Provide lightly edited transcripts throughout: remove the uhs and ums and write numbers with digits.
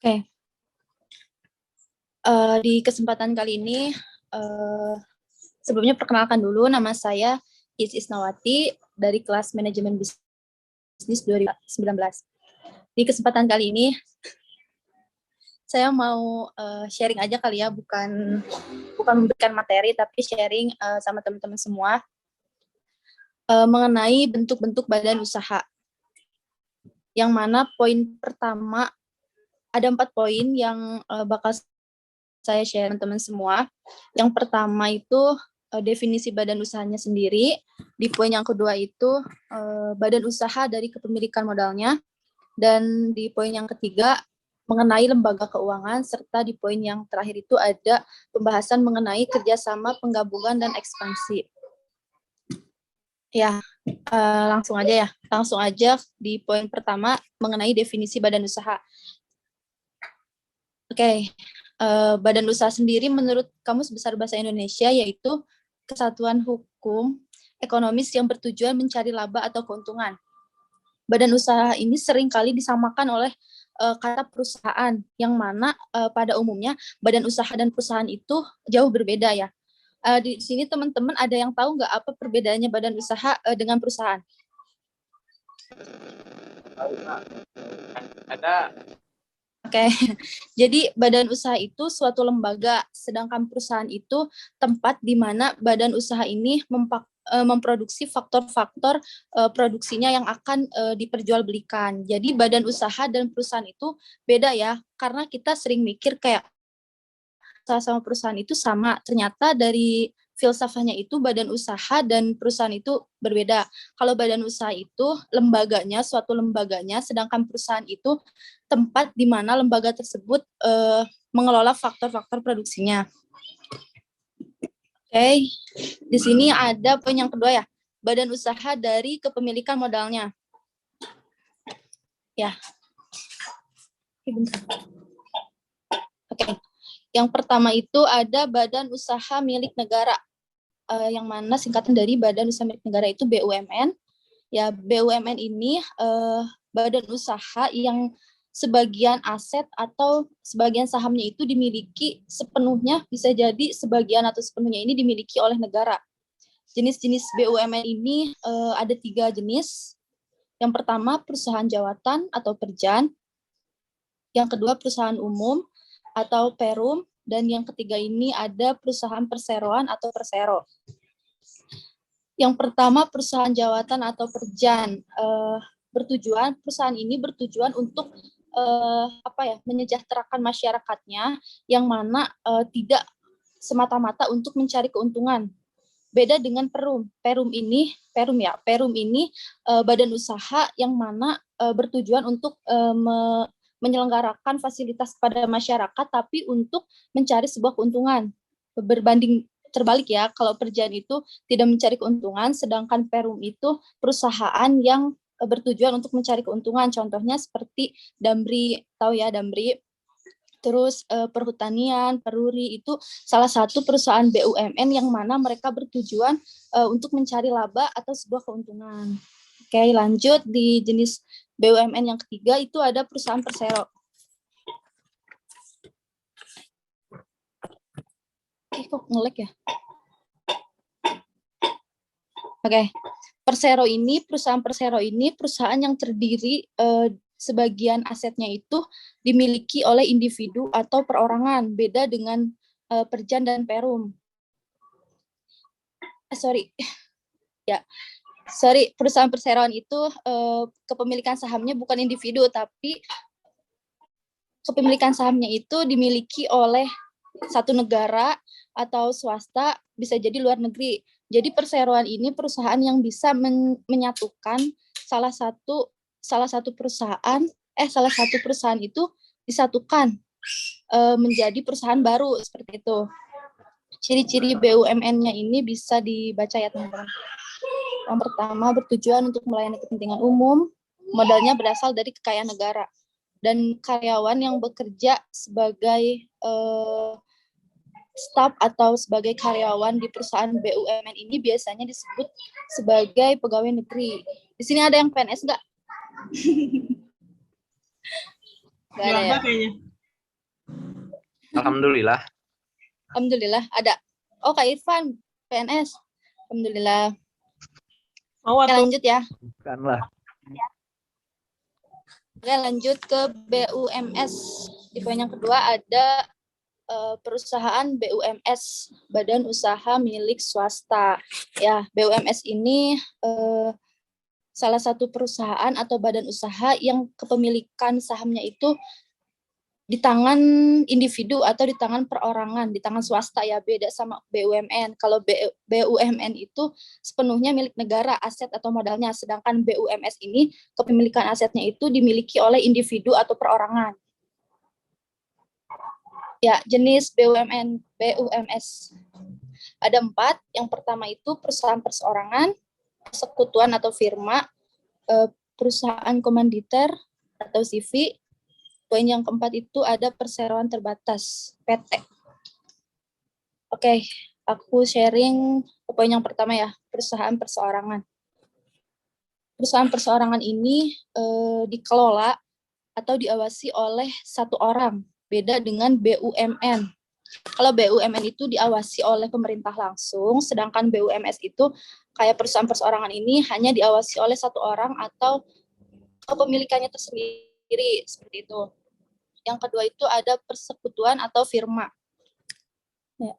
Oke, di kesempatan kali ini, sebelumnya perkenalkan dulu, nama saya Is Isnawati dari kelas Manajemen Bisnis 2019. Di kesempatan kali ini, saya mau sharing aja kali ya, bukan memberikan materi, tapi sharing sama teman-teman semua mengenai bentuk-bentuk badan usaha. Yang mana poin pertama, ada 4 poin yang bakal saya share teman-teman semua. Yang pertama itu definisi badan usahanya sendiri. Di poin yang kedua itu badan usaha dari kepemilikan modalnya. Dan di poin yang ketiga mengenai lembaga keuangan, serta di poin yang terakhir itu ada pembahasan mengenai kerjasama, penggabungan, dan ekspansi. Ya, langsung aja di poin pertama mengenai definisi badan usaha. Oke. Badan usaha sendiri menurut Kamus Besar Bahasa Indonesia yaitu kesatuan hukum ekonomis yang bertujuan mencari laba atau keuntungan. Badan usaha ini seringkali disamakan oleh kata perusahaan, yang mana pada umumnya badan usaha dan perusahaan itu jauh berbeda ya. Di sini teman-teman ada yang tahu nggak apa perbedaannya badan usaha dengan perusahaan? Ada. Oke, jadi badan usaha itu suatu lembaga, sedangkan perusahaan itu tempat di mana badan usaha ini memproduksi faktor-faktor produksinya yang akan diperjualbelikan. Jadi badan usaha dan perusahaan itu beda ya, karena kita sering mikir kayak sama perusahaan itu sama, ternyata dari filsafahnya itu badan usaha dan perusahaan itu berbeda. Kalau badan usaha itu lembaganya, suatu lembaganya, sedangkan perusahaan itu tempat di mana lembaga tersebut mengelola faktor-faktor produksinya. Oke, di sini ada poin yang kedua ya, badan usaha dari kepemilikan modalnya. Ya. Oke. Yang pertama itu ada badan usaha milik negara, yang mana singkatan dari badan usaha milik negara itu BUMN. Ya, BUMN ini badan usaha yang sebagian aset atau sebagian sahamnya itu dimiliki sepenuhnya, bisa jadi sebagian atau sepenuhnya ini dimiliki oleh negara. Jenis-jenis BUMN ini ada 3 jenis. Yang pertama perusahaan jawatan atau perjan, yang kedua perusahaan umum atau perum, dan yang ketiga ini ada perusahaan perseroan atau persero. Yang pertama perusahaan jawatan atau perjan, perusahaan ini bertujuan untuk menyejahterakan masyarakatnya, yang mana tidak semata-mata untuk mencari keuntungan. Beda dengan perum. Perum ini badan usaha yang mana bertujuan untuk menyelenggarakan fasilitas kepada masyarakat, tapi untuk mencari sebuah keuntungan. Berbanding terbalik ya, kalau perjan itu tidak mencari keuntungan, sedangkan perum itu perusahaan yang bertujuan untuk mencari keuntungan. Contohnya seperti Damri, tahu ya Damri. Terus perhutanian, Peruri itu salah satu perusahaan BUMN yang mana mereka bertujuan untuk mencari laba atau sebuah keuntungan. Oke, lanjut di jenis BUMN yang ketiga itu ada perusahaan persero. Kok nge-lag ya? Oke, perusahaan persero ini perusahaan yang terdiri sebagian asetnya itu dimiliki oleh individu atau perorangan, beda dengan perjan dan perum. Perusahaan perseroan itu kepemilikan sahamnya bukan individu, tapi kepemilikan sahamnya itu dimiliki oleh satu negara atau swasta, bisa jadi luar negeri. Jadi perseroan ini perusahaan yang bisa menyatukan salah satu perusahaan itu disatukan menjadi perusahaan baru, seperti itu. Ciri-ciri BUMN-nya ini bisa dibaca ya teman-teman. Yang pertama, bertujuan untuk melayani kepentingan umum, modalnya berasal dari kekayaan negara, dan karyawan yang bekerja sebagai staf atau sebagai karyawan di perusahaan BUMN ini biasanya disebut sebagai pegawai negeri. Di sini ada yang PNS nggak? Nggak ada ya? Alhamdulillah. Alhamdulillah ada. Oh, Kak Irfan, PNS. Alhamdulillah. Oke, lanjut ya. Bukanlah. Oke, lanjut ke BUMS. Di poin yang kedua ada perusahaan BUMS, Badan Usaha Milik Swasta. Ya, BUMS ini salah satu perusahaan atau badan usaha yang kepemilikan sahamnya itu di tangan individu atau di tangan perorangan, di tangan swasta ya, beda sama BUMN. Kalau BUMN itu sepenuhnya milik negara, aset atau modalnya, sedangkan BUMS ini kepemilikan asetnya itu dimiliki oleh individu atau perorangan. Ya, jenis BUMS ada 4. Yang pertama itu perusahaan perseorangan, persekutuan atau firma, perusahaan komanditer atau CV. Poin yang keempat itu ada perseroan terbatas, PT. Oke, aku sharing poin yang pertama ya, perusahaan perseorangan. Perusahaan perseorangan ini dikelola atau diawasi oleh satu orang, beda dengan BUMN. Kalau BUMN itu diawasi oleh pemerintah langsung, sedangkan BUMS itu kayak perusahaan perseorangan ini hanya diawasi oleh satu orang atau kepemilikannya tersendiri, seperti itu. Yang kedua itu ada persekutuan atau firma. Ya.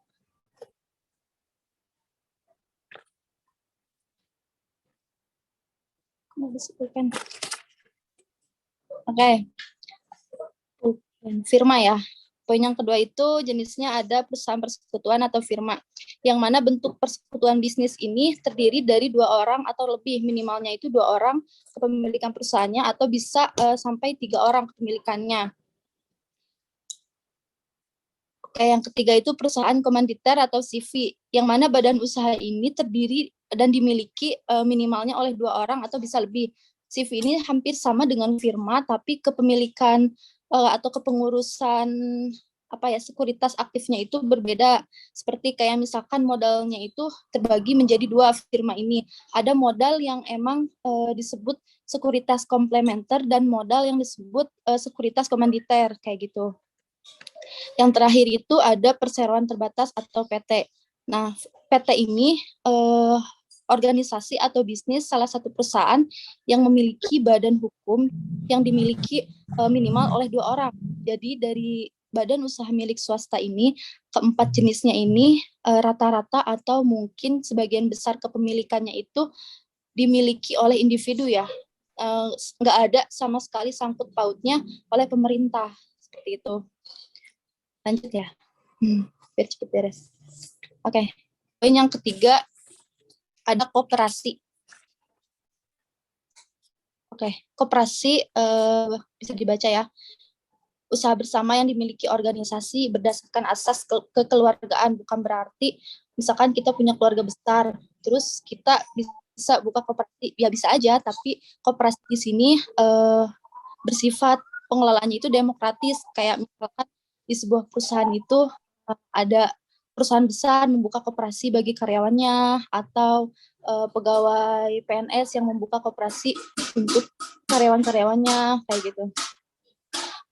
Oke. Firma ya. Poin yang kedua itu jenisnya ada perusahaan persekutuan atau firma, yang mana bentuk persekutuan bisnis ini terdiri dari 2 orang atau lebih, minimalnya itu 2 orang kepemilikan perusahaannya atau bisa sampai 3 orang kepemilikannya. Oke, yang ketiga itu perusahaan komanditer atau CV, yang mana badan usaha ini terdiri dan dimiliki minimalnya oleh 2 orang atau bisa lebih. CV ini hampir sama dengan firma, tapi kepemilikan atau kepengurusan sekuritas aktifnya itu berbeda. Seperti kayak misalkan modalnya itu terbagi menjadi 2 firma ini. Ada modal yang emang disebut sekuritas komplementer dan modal yang disebut sekuritas komanditer kayak gitu. Yang terakhir itu ada perseroan terbatas atau PT. Nah, PT ini organisasi atau bisnis salah satu perusahaan yang memiliki badan hukum yang dimiliki minimal oleh 2 orang. Jadi dari badan usaha milik swasta ini, keempat jenisnya ini rata-rata atau mungkin sebagian besar kepemilikannya itu dimiliki oleh individu ya. Nggak ada sama sekali sangkut pautnya oleh pemerintah. Seperti itu. Lanjut ya. Biar cepet beres. Oke. Poin yang ketiga ada koperasi. Oke, koperasi bisa dibaca ya. Usaha bersama yang dimiliki organisasi berdasarkan asas kekeluargaan, bukan berarti misalkan kita punya keluarga besar, terus kita bisa buka koperasi, ya bisa aja, tapi koperasi di sini bersifat pengelolaannya itu demokratis, kayak misalkan di sebuah perusahaan itu ada perusahaan besar membuka koperasi bagi karyawannya atau pegawai PNS yang membuka koperasi untuk karyawan-karyawannya kayak gitu.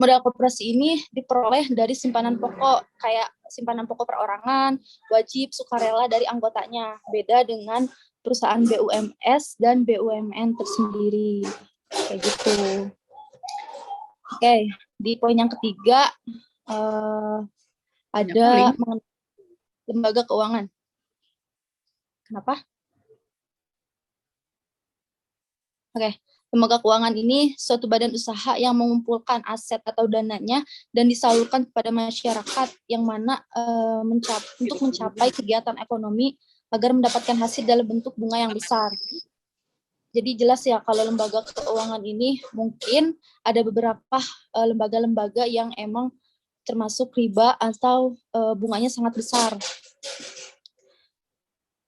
Modal koperasi ini diperoleh dari simpanan pokok, kayak simpanan pokok perorangan, wajib, sukarela dari anggotanya. Beda dengan perusahaan BUMS dan BUMN tersendiri. Kayak gitu. Oke, di poin yang ketiga ada lembaga keuangan. Kenapa? Oke, lembaga keuangan ini suatu badan usaha yang mengumpulkan aset atau dananya dan disalurkan kepada masyarakat yang mana untuk mencapai kegiatan ekonomi agar mendapatkan hasil dalam bentuk bunga yang besar. Jadi jelas ya kalau lembaga keuangan ini mungkin ada beberapa lembaga-lembaga yang emang termasuk riba atau bunganya sangat besar.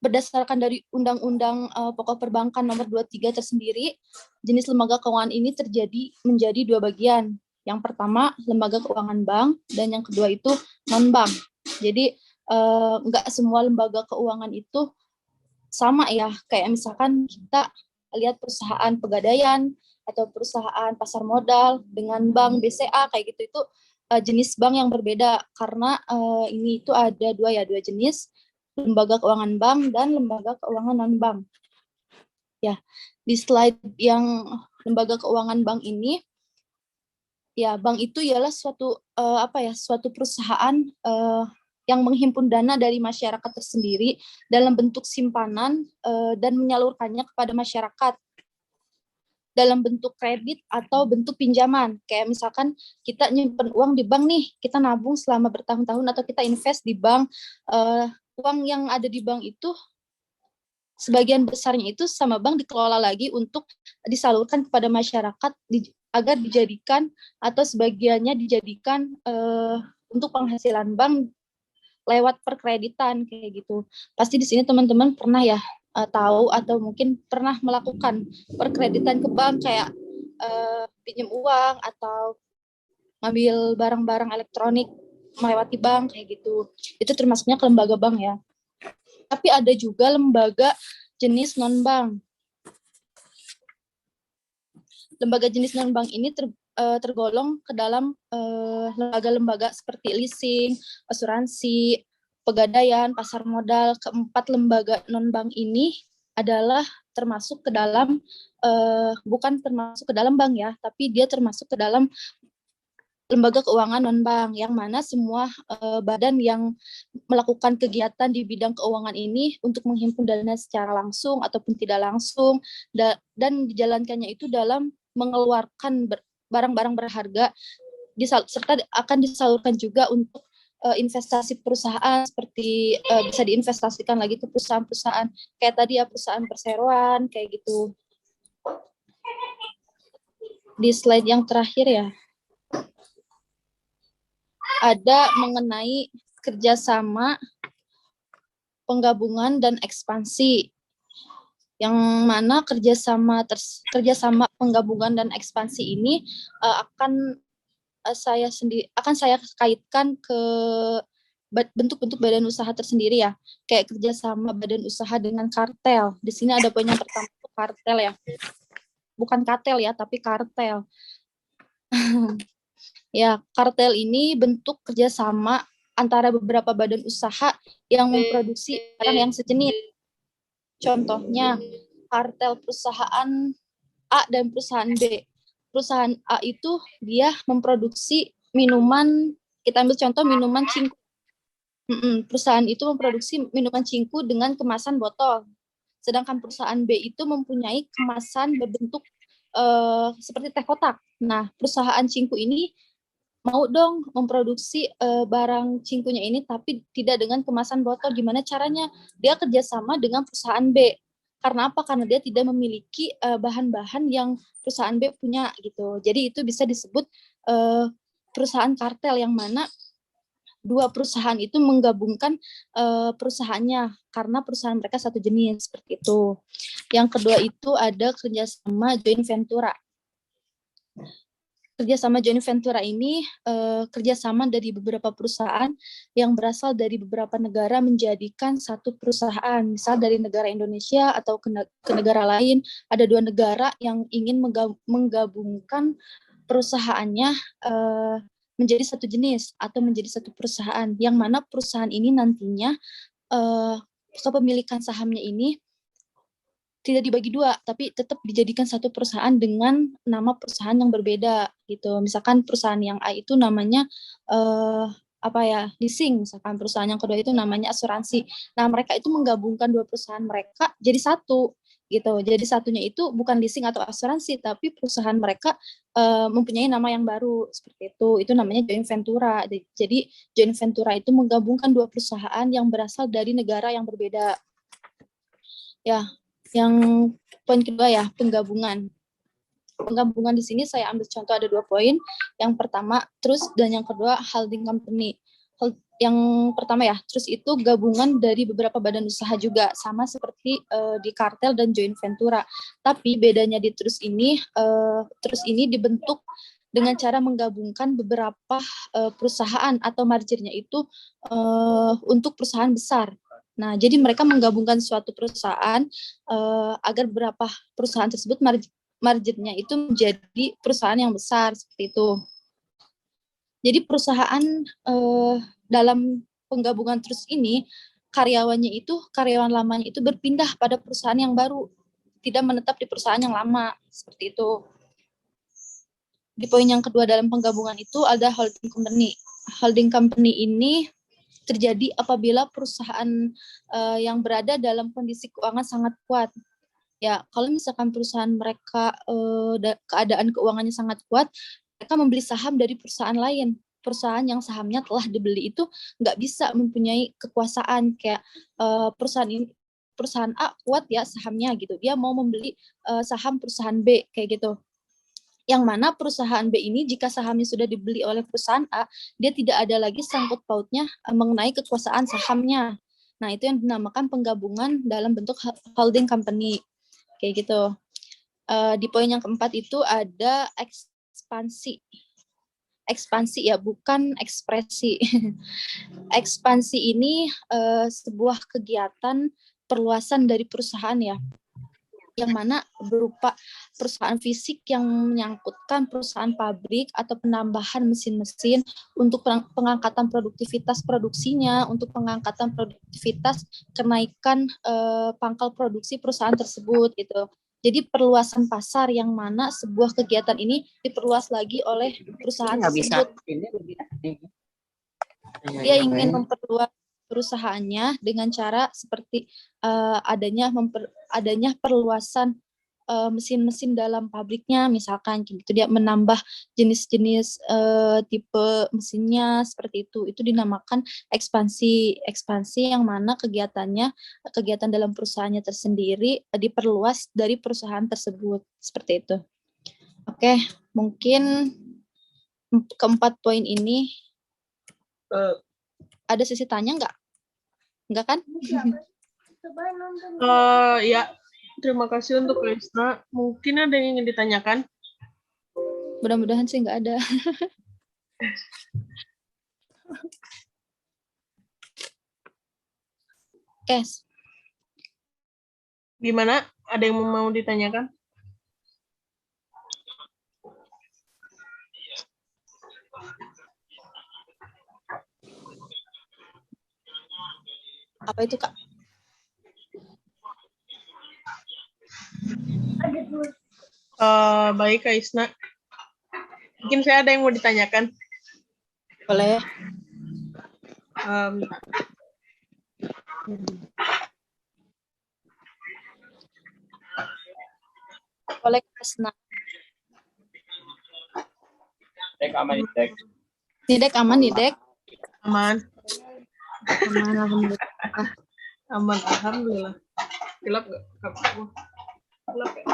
Berdasarkan dari Undang-Undang Pokok Perbankan Nomor 23 tersendiri, jenis lembaga keuangan ini menjadi 2 bagian. Yang pertama, lembaga keuangan bank, dan yang kedua itu non-bank. Jadi, nggak semua lembaga keuangan itu sama ya. Kayak misalkan kita lihat perusahaan pegadaian atau perusahaan pasar modal dengan bank BCA kayak gitu, itu jenis bank yang berbeda karena ini itu ada dua jenis, lembaga keuangan bank dan lembaga keuangan non bank. Ya, di slide yang lembaga keuangan bank ini, ya bank itu ialah suatu perusahaan yang menghimpun dana dari masyarakat tersendiri dalam bentuk simpanan dan menyalurkannya kepada masyarakat dalam bentuk kredit atau bentuk pinjaman. Kayak misalkan kita nyimpen uang di bank nih, kita nabung selama bertahun-tahun atau kita invest di bank, uang yang ada di bank itu sebagian besarnya itu sama bank dikelola lagi untuk disalurkan kepada masyarakat agar dijadikan atau sebagiannya dijadikan untuk penghasilan bank lewat perkreditan kayak gitu. Pasti di sini teman-teman pernah ya tahu atau mungkin pernah melakukan perkreditan ke bank kayak pinjam uang atau ngambil barang-barang elektronik melewati bank kayak gitu. Itu termasuknya ke lembaga bank ya. Tapi ada juga lembaga jenis non-bank. Lembaga jenis non-bank ini tergolong ke dalam lembaga-lembaga seperti leasing, asuransi, pegadaian, pasar modal. Keempat lembaga non-bank ini adalah termasuk ke dalam, bukan termasuk ke dalam bank ya, tapi dia termasuk ke dalam lembaga keuangan non-bank, yang mana semua badan yang melakukan kegiatan di bidang keuangan ini untuk menghimpun dana secara langsung ataupun tidak langsung, dan dijalankannya itu dalam mengeluarkan barang-barang berharga, serta akan disalurkan juga untuk investasi perusahaan seperti bisa diinvestasikan lagi ke perusahaan-perusahaan kayak tadi ya, perusahaan perseroan kayak gitu. Di slide yang terakhir ya, ada mengenai kerjasama, penggabungan, dan ekspansi. Yang mana kerjasama penggabungan dan ekspansi ini akan saya kaitkan ke bentuk-bentuk badan usaha tersendiri ya, kayak kerjasama badan usaha dengan kartel. Di sini ada poin yang pertama, kartel ya, bukan kartel ya, tapi kartel. Ya, kartel ini bentuk kerjasama antara beberapa badan usaha yang memproduksi barang yang sejenis. Contohnya, kartel perusahaan A dan perusahaan B. Perusahaan A itu dia memproduksi minuman, kita ambil contoh minuman cingku. Perusahaan itu memproduksi minuman cingku dengan kemasan botol. Sedangkan perusahaan B itu mempunyai kemasan berbentuk seperti teh kotak. Nah, perusahaan cingku ini mau dong memproduksi barang cingkunya ini tapi tidak dengan kemasan botol. Gimana caranya? Dia kerjasama dengan perusahaan B. Karena apa? Karena dia tidak memiliki bahan-bahan yang perusahaan B punya gitu. Jadi itu bisa disebut perusahaan kartel, yang mana dua perusahaan itu menggabungkan perusahaannya karena perusahaan mereka satu jenis seperti itu. Yang kedua itu ada kerjasama joint ventura. Kerjasama joint ventura ini kerjasama dari beberapa perusahaan yang berasal dari beberapa negara menjadikan satu perusahaan. Misal dari negara Indonesia atau ke negara lain, ada dua negara yang ingin menggabungkan perusahaannya menjadi satu jenis atau menjadi satu perusahaan, yang mana perusahaan ini nantinya kepemilikan sahamnya ini tidak dibagi dua, tapi tetap dijadikan satu perusahaan dengan nama perusahaan yang berbeda gitu. Misalkan perusahaan yang A itu namanya leasing, misalkan perusahaan yang kedua itu namanya asuransi. Nah, mereka itu menggabungkan dua perusahaan mereka jadi satu gitu. Jadi satunya itu bukan leasing atau asuransi, tapi perusahaan mereka mempunyai nama yang baru seperti itu. Itu namanya joint ventura. Jadi joint ventura itu menggabungkan dua perusahaan yang berasal dari negara yang berbeda. Ya, yang poin kedua ya, penggabungan. Penggabungan di sini saya ambil contoh ada 2 poin. Yang pertama, trust, dan yang kedua, holding company. Yang pertama ya, trust itu gabungan dari beberapa badan usaha juga, sama seperti di kartel dan joint ventura. Tapi bedanya di trust ini dibentuk dengan cara menggabungkan beberapa perusahaan atau mergernya itu untuk perusahaan besar. Nah, jadi mereka menggabungkan suatu perusahaan agar beberapa perusahaan tersebut mergernya itu menjadi perusahaan yang besar seperti itu. Jadi perusahaan dalam penggabungan trust ini, karyawan lamanya itu berpindah pada perusahaan yang baru, tidak menetap di perusahaan yang lama, seperti itu. Di poin yang kedua dalam penggabungan itu ada holding company. Holding company ini terjadi apabila perusahaan yang berada dalam kondisi keuangan sangat kuat. Ya, kalau misalkan perusahaan mereka keadaan keuangannya sangat kuat, mereka membeli saham dari perusahaan lain. Perusahaan yang sahamnya telah dibeli itu nggak bisa mempunyai kekuasaan kayak perusahaan A kuat ya sahamnya gitu. Dia mau membeli saham perusahaan B kayak gitu. Yang mana perusahaan B ini jika sahamnya sudah dibeli oleh perusahaan A, dia tidak ada lagi sangkut pautnya mengenai kekuasaan sahamnya. Nah, itu yang dinamakan penggabungan dalam bentuk holding company. Kayak gitu. Di poin yang keempat itu ada ekspansi. Ekspansi ya, bukan ekspresi. Ekspansi ini sebuah kegiatan perluasan dari perusahaan ya, yang mana berupa perusahaan fisik yang menyangkutkan perusahaan pabrik atau penambahan mesin-mesin untuk pengangkatan produktivitas produksinya, untuk pengangkatan produktivitas kenaikan pangkal produksi perusahaan tersebut gitu. Jadi perluasan pasar yang mana sebuah kegiatan ini diperluas lagi oleh perusahaan tersebut. Dia ingin memperluas perusahaannya dengan cara seperti adanya perluasan mesin-mesin dalam pabriknya, misalkan gitu dia menambah jenis-jenis tipe mesinnya seperti itu dinamakan ekspansi yang mana kegiatan dalam perusahaannya tersendiri diperluas dari perusahaan tersebut seperti itu. Oke, mungkin keempat poin ini ada sesi tanya nggak kan? Ya, terima kasih untuk Krisna. Mungkin ada yang ingin ditanyakan? Mudah-mudahan sih nggak ada. Kes. Gimana? Ada yang mau ditanyakan? Apa itu, Kak? Baik, Kak Isna. Mungkin saya ada yang mau ditanyakan. Boleh. Boleh, Kesna. Dek aman, Dek. Nidek aman, Nidek? Aman. Aman, alhamdulillah. Aman, alhamdulillah. Gelap nggak? Gelap ya?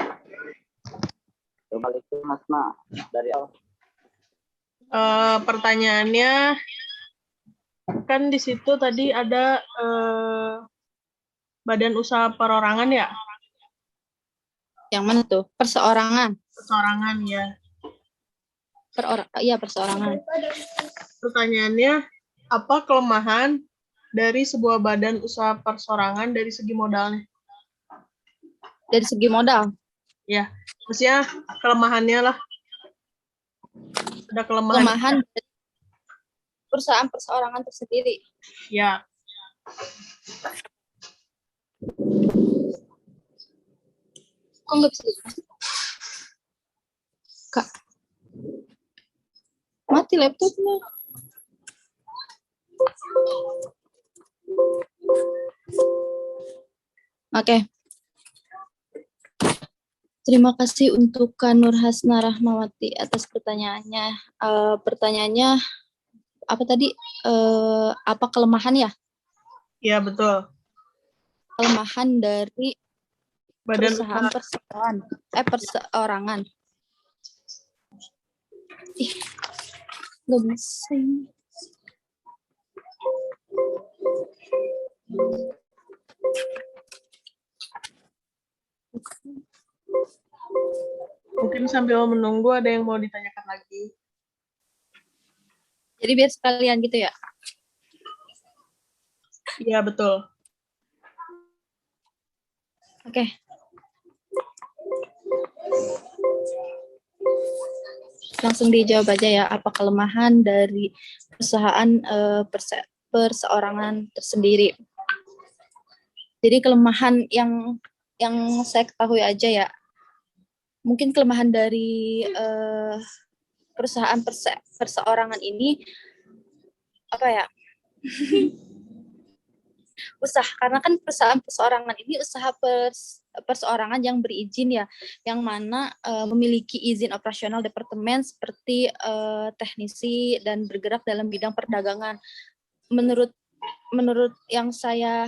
Balik ke Mas Ma dari awal. Pertanyaannya kan di situ tadi ada badan usaha perorangan ya? Yang mana tuh? Perseorangan. Perorangan ya. Iya, perseorangan. Pertanyaannya, apa kelemahan dari sebuah badan usaha perseorangan dari segi modalnya? Dari segi modal? Ya, maksudnya kelemahannya lah. Ada kelemahan perusahaan perseorangan tersendiri. Ya. Kok nggak bisa? Kak, mati laptopnya. Oke. Terima kasih untuk Kak Nur Hasna Rahmawati atas pertanyaannya. Pertanyaannya apa tadi? Apa kelemahan ya? Ya, betul. Kelemahan dari badan perusahaan perseorangan. Nggak bisa ini. Mungkin sambil menunggu ada yang mau ditanyakan lagi. Jadi biar sekalian gitu ya? Iya, betul. Oke. Langsung dijawab aja ya, apa kelemahan dari perusahaan perseorangan tersendiri. Jadi kelemahan yang saya ketahui aja ya, mungkin kelemahan dari perusahaan perseorangan ini apa ya? Usaha, karena kan perusahaan perseorangan ini usaha perseorangan yang berizin ya, yang mana memiliki izin operasional departemen seperti teknisi dan bergerak dalam bidang perdagangan. Menurut yang saya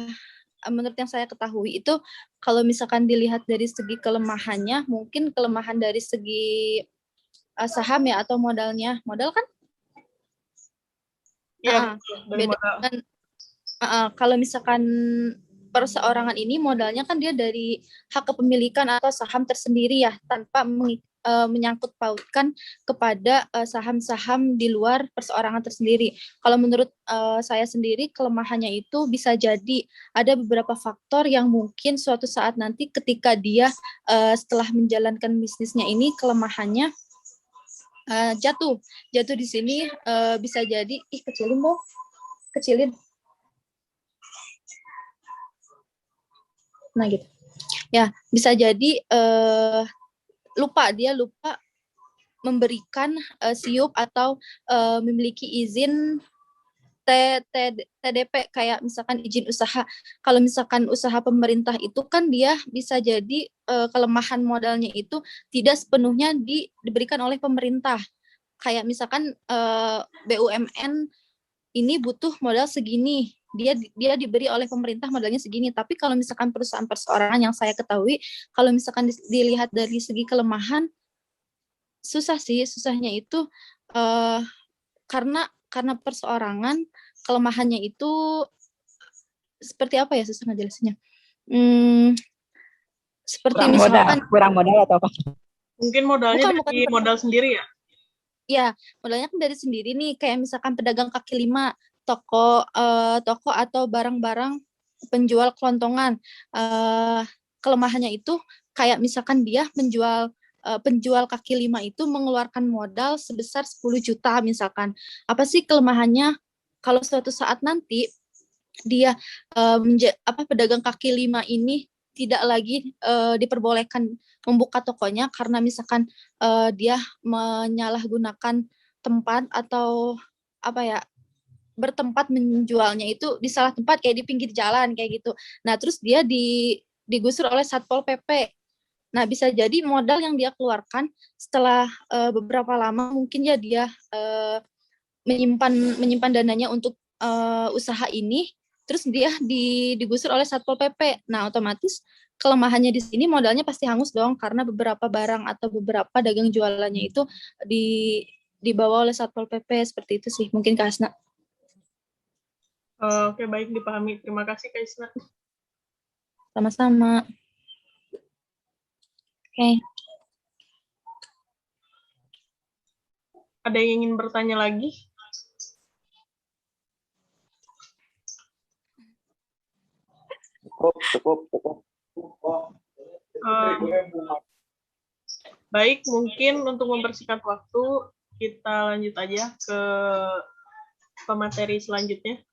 ketahui itu, kalau misalkan dilihat dari segi kelemahannya, mungkin kelemahan dari segi saham ya, atau modal kan? Iya, dari beda modal. kan. Kalau misalkan perseorangan ini modalnya kan dia dari hak kepemilikan atau saham tersendiri ya, tanpa menyangkut pautkan kepada saham-saham di luar perseorangan tersendiri. Kalau menurut saya sendiri, kelemahannya itu bisa jadi ada beberapa faktor yang mungkin suatu saat nanti ketika dia setelah menjalankan bisnisnya ini, kelemahannya jatuh di sini. Bisa jadi kecilin. Nah gitu ya, bisa jadi lupa memberikan siup atau memiliki izin TDP, kayak misalkan izin usaha. Kalau misalkan usaha pemerintah itu kan dia bisa jadi kelemahan modalnya itu tidak sepenuhnya diberikan oleh pemerintah. Kayak misalkan BUMN ini butuh modal segini, dia diberi oleh pemerintah modalnya segini. Tapi kalau misalkan perusahaan perseorangan yang saya ketahui, kalau misalkan dilihat dari segi kelemahan, susahnya itu karena perseorangan, kelemahannya itu seperti apa ya, susah ngejelasinnya. Seperti misalkan kurang modal atau apa? Mungkin modalnya bukan dari modal sendiri ya? Ya, modalnya kan dari sendiri nih, kayak misalkan pedagang kaki lima, toko atau barang-barang penjual kelontongan. Kelemahannya itu kayak misalkan dia penjual kaki lima itu mengeluarkan modal sebesar 10 juta misalkan. Apa sih kelemahannya? Kalau suatu saat nanti dia pedagang kaki lima ini tidak lagi diperbolehkan membuka tokonya karena misalkan dia menyalahgunakan tempat atau bertempat menjualnya itu di salah tempat, kayak di pinggir jalan kayak gitu. Nah, terus dia digusur oleh Satpol PP. Nah, bisa jadi modal yang dia keluarkan setelah beberapa lama mungkin ya dia menyimpan dananya untuk usaha ini, terus dia digusur oleh Satpol PP. Nah, otomatis kelemahannya di sini modalnya pasti hangus dong, karena beberapa barang atau beberapa dagang jualannya itu dibawa oleh Satpol PP. Seperti itu sih, mungkin Kak Hasna. Oke, baik, dipahami. Terima kasih, Kak Isna. Sama-sama. Oke. Ada yang ingin bertanya lagi? Cukup. Baik, mungkin untuk mempersingkat waktu, kita lanjut aja ke pemateri selanjutnya.